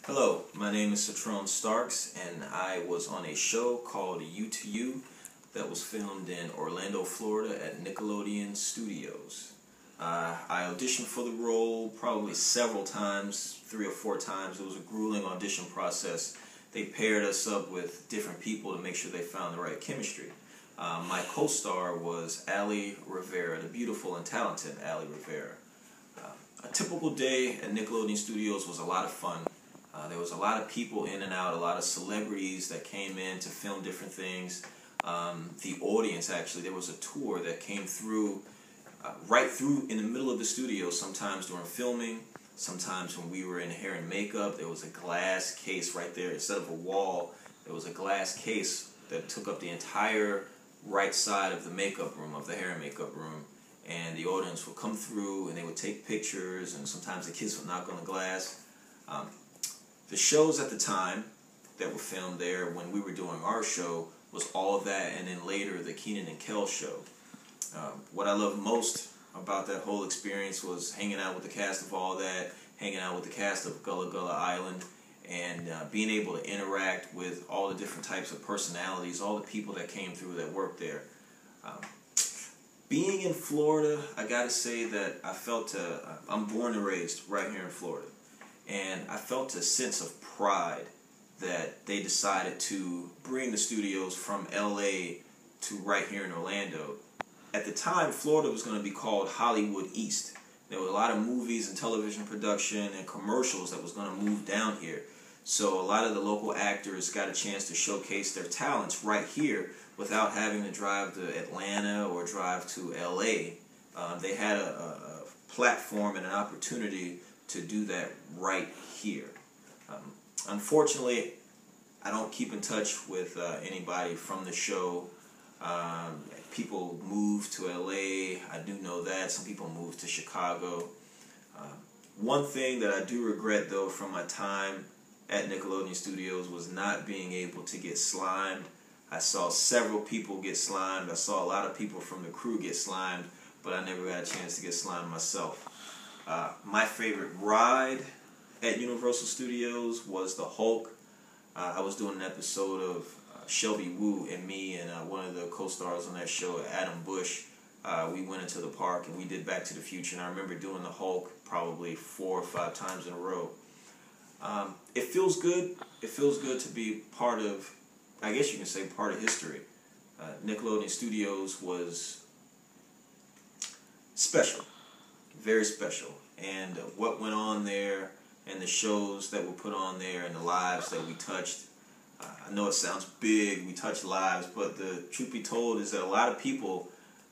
Hello, my name is Sertrone Starks, and I was on a show called U to You that was filmed in Orlando, Florida at Nickelodeon Studios. I auditioned for the role probably several times, 3 or 4 times. It was a grueling audition process. They paired us up with different people to make sure they found the right chemistry. My co-star was Ali Rivera, the beautiful and talented Ali Rivera. A typical day at Nickelodeon Studios was a lot of fun. There was a lot of people in and out, a lot of celebrities that came in to film different things. The audience, actually, there was a tour that came through, right through in the middle of the studio, sometimes during filming, sometimes when we were in hair and makeup. There was a glass case right there. Instead of a wall, there was a glass case that took up the entire right side of the makeup room, of the hair and makeup room. And the audience would come through and they would take pictures, and sometimes the kids would knock on the glass. The shows at the time that were filmed there when we were doing our show was all of that, and then later the Kenan and Kel show. What I loved most about that whole experience was hanging out with the cast of all that, hanging out with the cast of Gullah Gullah Island, and being able to interact with all the different types of personalities, all the people that came through that worked there. Being in Florida, I gotta say that I felt, I'm born and raised right here in Florida. And I felt a sense of pride that they decided to bring the studios from LA to right here in Orlando. At the time, Florida was going to be called Hollywood East. There were a lot of movies and television production and commercials that was going to move down here. So a lot of the local actors got a chance to showcase their talents right here without having to drive to Atlanta or drive to LA. They had a platform and an opportunity to do that right here. Unfortunately, I don't keep in touch with anybody from the show. People moved to LA, I do know that. Some people moved to Chicago. One thing that I do regret, though, from my time at Nickelodeon Studios was not being able to get slimed. I saw several people get slimed. I saw a lot of people from the crew get slimed, but I never got a chance to get slimed myself. My favorite ride at Universal Studios was the Hulk. I was doing an episode of Shelby Woo and me and one of the co-stars on that show, Adam Bush. We went into the park and we did Back to the Future, and I remember doing the Hulk probably 4 or 5 times in a row. It feels good. It feels good to be part of, I guess you can say, part of history. Nickelodeon Studios was special. Very special. And what went on there and the shows that were put on there and the lives that we touched. I know it sounds big, we touched lives, but the truth be told is that a lot of people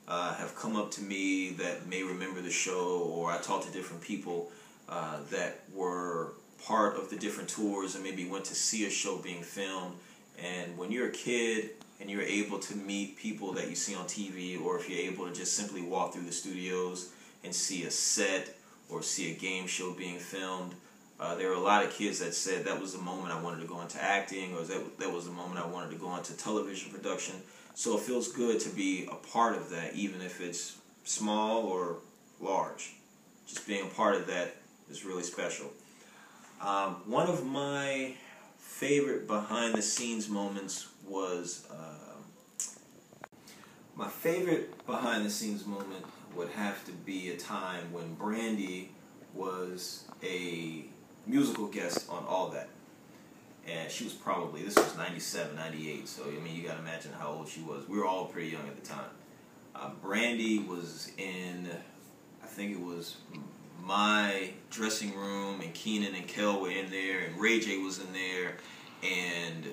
have come up to me that may remember the show, or I talked to different people that were part of the different tours and maybe went to see a show being filmed. And when you're a kid and you're able to meet people that you see on TV, or if you're able to just simply walk through the studios and see a set or see a game show being filmed, there were a lot of kids that said that was the moment I wanted to go into acting, or that was the moment I wanted to go into television production. So it feels good to be a part of that, even if it's small or large. Just being a part of that is really special. One of my favorite behind-the-scenes moments was my favorite behind-the-scenes moment would have to be a time when Brandy was a musical guest on All That. And she was probably, this was 97, 98, so I mean, you gotta imagine how old she was. We were all pretty young at the time. Brandy was in, I think it was my dressing room, and Kenan and Kel were in there, and Ray J was in there, and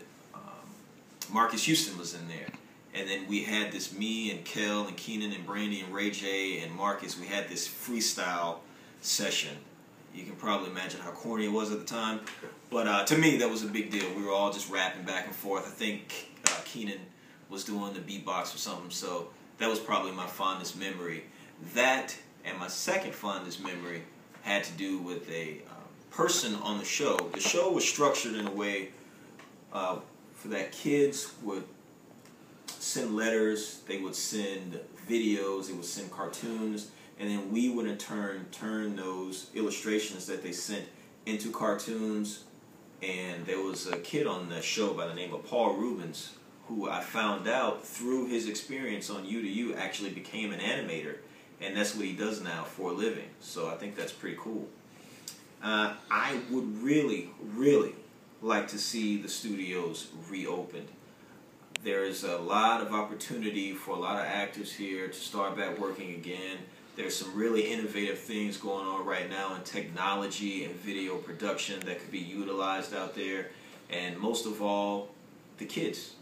Marcus Houston was in there. And then we had this, me and Kel and Kenan and Brandy and Ray J and Marcus, we had this freestyle session. You can probably imagine how corny it was at the time. But to me, that was a big deal. We were all just rapping back and forth. I think Kenan was doing the beatbox or something. So that was probably my fondest memory. That and my second fondest memory had to do with a person on the show. The show was structured in a way for that kids would send letters, they would send videos, they would send cartoons, and then we would in turn those illustrations that they sent into cartoons and there was a kid on the show by the name of Paul Rubens, who I found out through his experience on U2U actually became an animator, and that's what he does now for a living. So I think that's pretty cool. I would really, really like to see the studios reopened. There is a lot of opportunity for a lot of actors here to start back working again. There's some really innovative things going on right now in technology and video production that could be utilized out there. And most of all, the kids.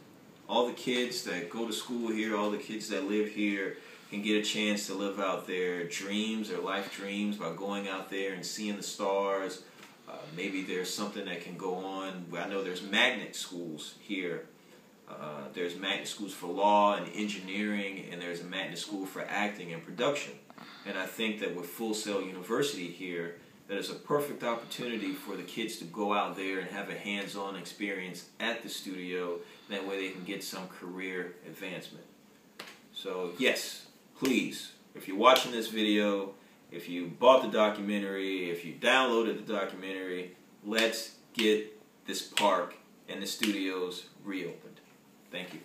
All the kids that go to school here, all the kids that live here can get a chance to live out their dreams, their life dreams, by going out there and seeing the stars. Maybe there's something that can go on. I know there's magnet schools here. There's magnet schools for law and engineering, and there's a magnet school for acting and production. And I think that with Full Sail University here, that is a perfect opportunity for the kids to go out there and have a hands-on experience at the studio. That way they can get some career advancement. So yes, please, if you're watching this video, if you bought the documentary, if you downloaded the documentary, let's get this park and the studios reopened. Thank you.